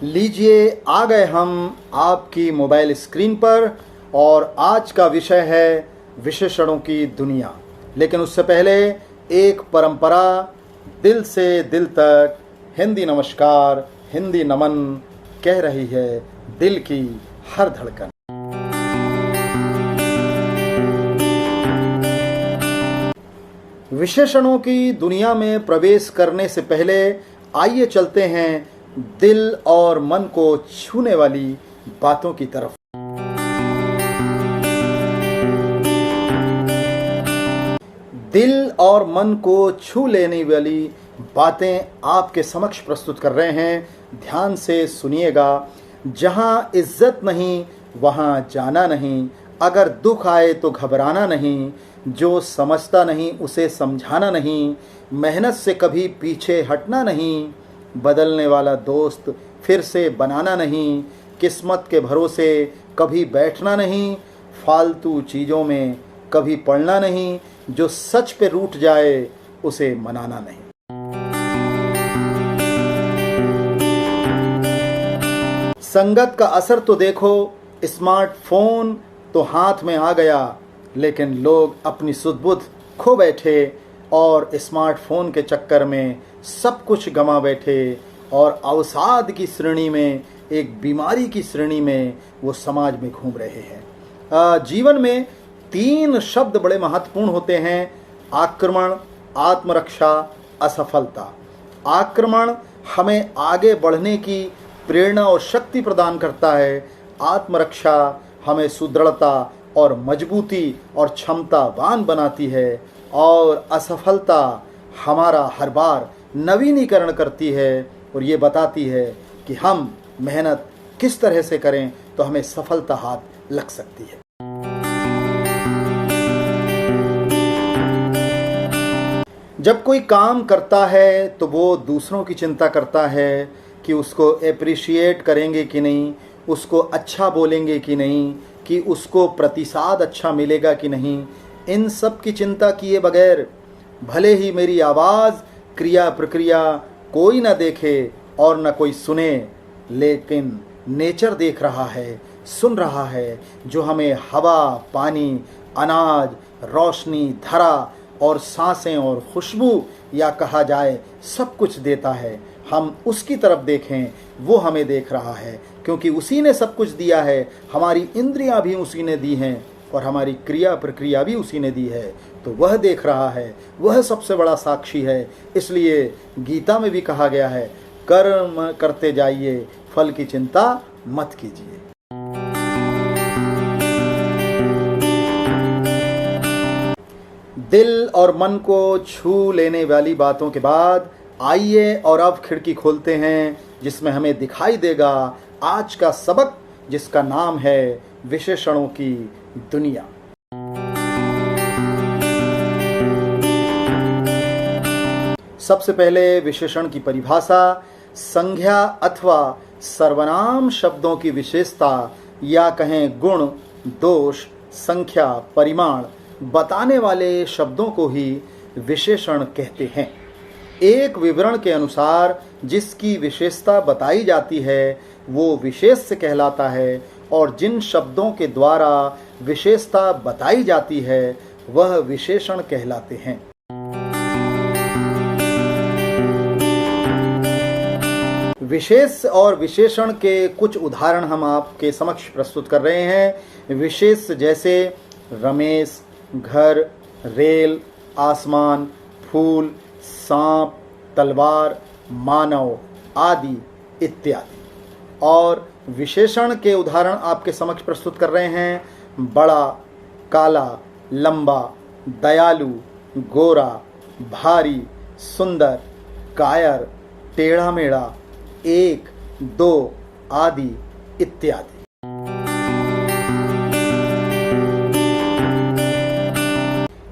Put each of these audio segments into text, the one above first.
लीजिए आ गए हम आपकी मोबाइल स्क्रीन पर और आज का विषय है विशेषणों की दुनिया। लेकिन उससे पहले एक परंपरा, दिल से दिल तक हिंदी नमस्कार, हिंदी नमन कह रही है दिल की हर धड़कन। विशेषणों की दुनिया में प्रवेश करने से पहले आइए चलते हैं दिल और मन को छूने वाली बातों की तरफ। दिल और मन को छू लेने वाली बातें आपके समक्ष प्रस्तुत कर रहे हैं। ध्यान से सुनिएगा। जहां इज्जत नहीं वहां जाना नहीं, अगर दुख आए तो घबराना नहीं, जो समझता नहीं उसे समझाना नहीं, मेहनत से कभी पीछे हटना नहीं, बदलने वाला दोस्त फिर से बनाना नहीं, किस्मत के भरोसे कभी बैठना नहीं, फालतू चीज़ों में कभी पड़ना नहीं, जो सच पे रूठ जाए उसे मनाना नहीं। संगत का असर तो देखो, स्मार्टफोन तो हाथ में आ गया, लेकिन लोग अपनी सुध-बुध खो बैठे और स्मार्टफोन के चक्कर में सब कुछ गंवा बैठे और अवसाद की श्रेणी में, एक बीमारी की श्रेणी में वो समाज में घूम रहे हैं। जीवन में 3 शब्द बड़े महत्वपूर्ण होते हैं: आक्रमण, आत्मरक्षा, असफलता। आक्रमण हमें आगे बढ़ने की प्रेरणा और शक्ति प्रदान करता है। आत्मरक्षा हमें सुदृढ़ता और मजबूती और क्षमतावान बनाती है, और असफलता हमारा हर बार नवीनीकरण करती है और ये बताती है कि हम मेहनत किस तरह से करें तो हमें सफलता हाथ लग सकती है। जब कोई काम करता है तो वो दूसरों की चिंता करता है कि उसको एप्रिशिएट करेंगे कि नहीं, उसको अच्छा बोलेंगे कि नहीं, कि उसको प्रतिसाद अच्छा मिलेगा कि नहीं। इन सब की चिंता किए बगैर भले ही मेरी आवाज़, क्रिया प्रक्रिया कोई ना देखे और ना कोई सुने, लेकिन नेचर देख रहा है, सुन रहा है, जो हमें हवा, पानी, अनाज, रोशनी, धरा और सांसें और खुशबू या कहा जाए सब कुछ देता है। हम उसकी तरफ देखें, वो हमें देख रहा है, क्योंकि उसी ने सब कुछ दिया है। हमारी इंद्रियां भी उसी ने दी हैं और हमारी क्रिया प्रक्रिया भी उसी ने दी है, तो वह देख रहा है, वह सबसे बड़ा साक्षी है। इसलिए गीता में भी कहा गया है, कर्म करते जाइए, फल की चिंता मत कीजिए। दिल और मन को छू लेने वाली बातों के बाद आइए और अब खिड़की खोलते हैं, जिसमें हमें दिखाई देगा आज का सबक, जिसका नाम है विशेषणों की दुनिया। सबसे पहले विशेषण की परिभाषा: संज्ञा अथवा सर्वनाम शब्दों की विशेषता या कहें गुण, दोष, संख्या, परिमाण बताने वाले शब्दों को ही विशेषण कहते हैं। एक विवरण के अनुसार जिसकी विशेषता बताई जाती है वो विशेष्य कहलाता है, और जिन शब्दों के द्वारा विशेषता बताई जाती है वह विशेषण कहलाते हैं। विशेष और विशेषण के कुछ उदाहरण हम आपके समक्ष प्रस्तुत कर रहे हैं। विशेष जैसे रमेश, घर, रेल, आसमान, फूल, सांप, तलवार, मानव आदि इत्यादि। और विशेषण के उदाहरण आपके समक्ष प्रस्तुत कर रहे हैं: बड़ा, काला, लंबा, दयालु, गोरा, भारी, सुंदर, कायर, टेढ़ा मेढ़ा, 1, 2 आदि इत्यादि।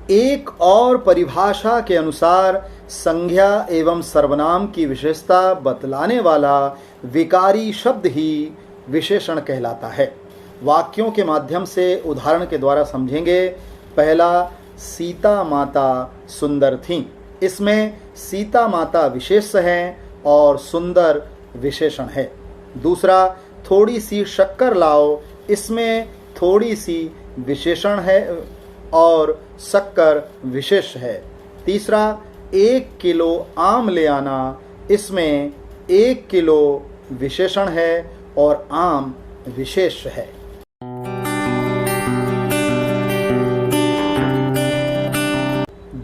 एक और परिभाषा के अनुसार संज्ञा एवं सर्वनाम की विशेषता बतलाने वाला विकारी शब्द ही विशेषण कहलाता है। वाक्यों के माध्यम से उदाहरण के द्वारा समझेंगे। पहला, सीता माता सुंदर थीं। इसमें सीता माता विशेष्य है और सुंदर विशेषण है। दूसरा, थोड़ी सी शक्कर लाओ, इसमें थोड़ी सी विशेषण है और शक्कर विशेष है। तीसरा, 1 किलो आम ले आना, इसमें 1 किलो विशेषण है और आम विशेष है।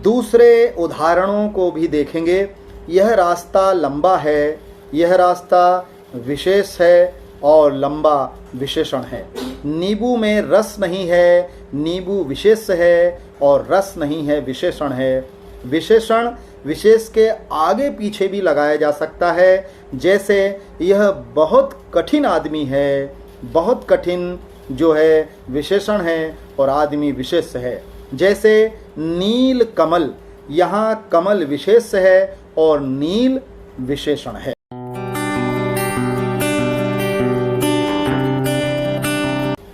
दूसरे उदाहरणों को भी देखेंगे। यह रास्ता लंबा है, यह रास्ता विशेष है और लंबा विशेषण है। नींबू में रस नहीं है, नींबू विशेष है और रस नहीं है विशेषण है। विशेषण विशेष के आगे पीछे भी लगाया जा सकता है, जैसे यह बहुत कठिन आदमी है, बहुत कठिन जो है विशेषण है और आदमी विशेष है। जैसे नील कमल, यहाँ कमल विशेष है और नील विशेषण है।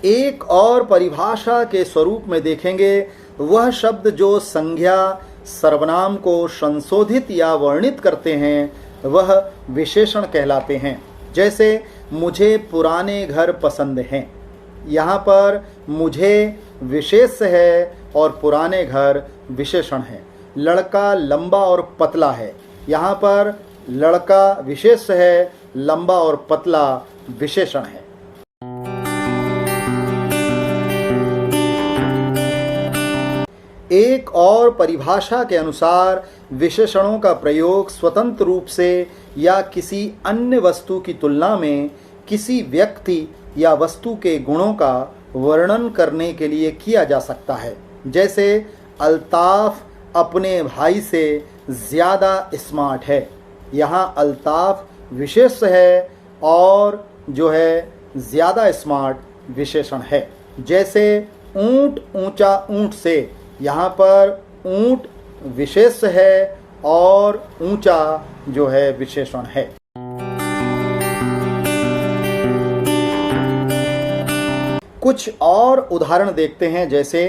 एक और परिभाषा के स्वरूप में देखेंगे, वह शब्द जो संज्ञा सर्वनाम को संशोधित या वर्णित करते हैं वह विशेषण कहलाते हैं। जैसे मुझे पुराने घर पसंद हैं, यहाँ पर मुझे विशेष है और पुराने घर विशेषण है। लड़का लंबा और पतला है, यहाँ पर लड़का विशेष है, लंबा और पतला विशेषण है। एक और परिभाषा के अनुसार विशेषणों का प्रयोग स्वतंत्र रूप से या किसी अन्य वस्तु की तुलना में किसी व्यक्ति या वस्तु के गुणों का वर्णन करने के लिए किया जा सकता है। जैसे अल्ताफ अपने भाई से ज़्यादा स्मार्ट है, यहाँ अल्ताफ विशेष है और जो है ज़्यादा स्मार्ट विशेषण है। जैसे ऊंट ऊंचा ऊंट से, यहाँ पर ऊंट विशेष है और ऊंचा जो है विशेषण है। कुछ और उदाहरण देखते हैं। जैसे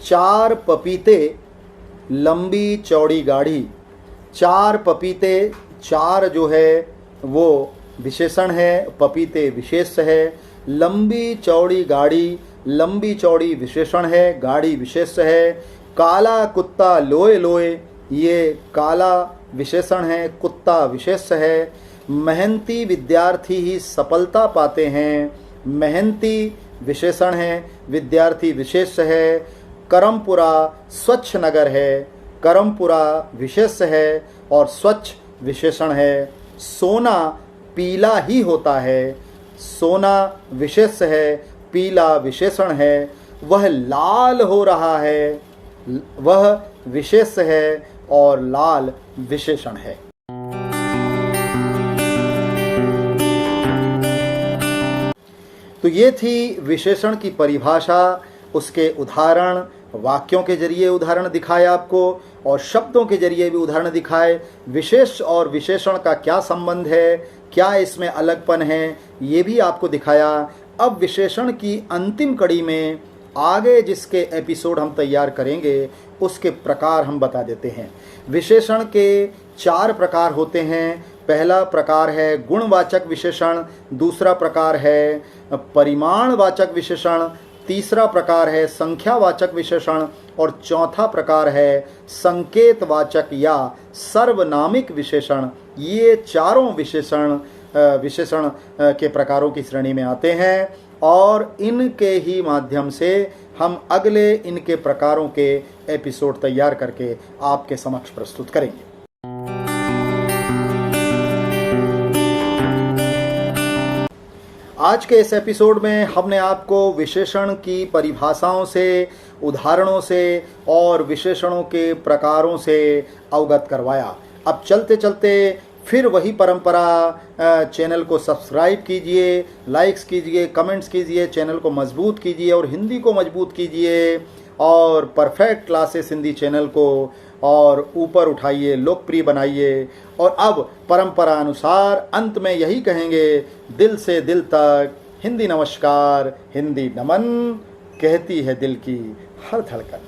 4 पपीते लंबी चौड़ी गाड़ी, 4 पपीते, 4 जो है वो विशेषण है, पपीते विशेष है। लंबी चौड़ी गाड़ी, लंबी चौड़ी विशेषण है, गाड़ी विशेष है। काला कुत्ता लोए लोए, ये काला विशेषण है, कुत्ता विशेष है। मेहनती विद्यार्थी ही सफलता पाते हैं, मेहनती विशेषण है, विद्यार्थी विशेष है। करमपुरा स्वच्छ नगर है, करमपुरा विशेष है और स्वच्छ विशेषण है। सोना पीला ही होता है, सोना विशेष है, पीला विशेषण है। वह लाल हो रहा है, वह विशेष है और लाल विशेषण है। तो ये थी विशेषण की परिभाषा, उसके उदाहरण, वाक्यों के जरिए उदाहरण दिखाए आपको और शब्दों के जरिए भी उदाहरण दिखाए। विशेष और विशेषण का क्या संबंध है, क्या इसमें अलगपन है, ये भी आपको दिखाया। अब विशेषण की अंतिम कड़ी में आगे जिसके एपिसोड हम तैयार करेंगे उसके प्रकार हम बता देते हैं। विशेषण के 4 प्रकार होते हैं। पहला प्रकार है गुणवाचक विशेषण, दूसरा प्रकार है परिमाणवाचक विशेषण, तीसरा प्रकार है संख्यावाचक विशेषण और चौथा प्रकार है संकेतवाचक या सर्वनामिक विशेषण। ये चारों विशेषण के प्रकारों की श्रेणी में आते हैं और इनके ही माध्यम से हम अगले इनके प्रकारों के एपिसोड तैयार करके आपके समक्ष प्रस्तुत करेंगे। आज के इस एपिसोड में हमने आपको विशेषण की परिभाषाओं से, उदाहरणों से और विशेषणों के प्रकारों से अवगत करवाया। अब चलते चलते फिर वही परंपरा, चैनल को सब्सक्राइब कीजिए, लाइक्स कीजिए, कमेंट्स कीजिए, चैनल को मजबूत कीजिए और हिंदी को मजबूत कीजिए और परफेक्ट क्लासेस हिंदी चैनल को और ऊपर उठाइए, लोकप्रिय बनाइए। और अब परंपरा अनुसार अंत में यही कहेंगे, दिल से दिल तक हिंदी नमस्कार, हिंदी नमन, कहती है दिल की हर धड़कन।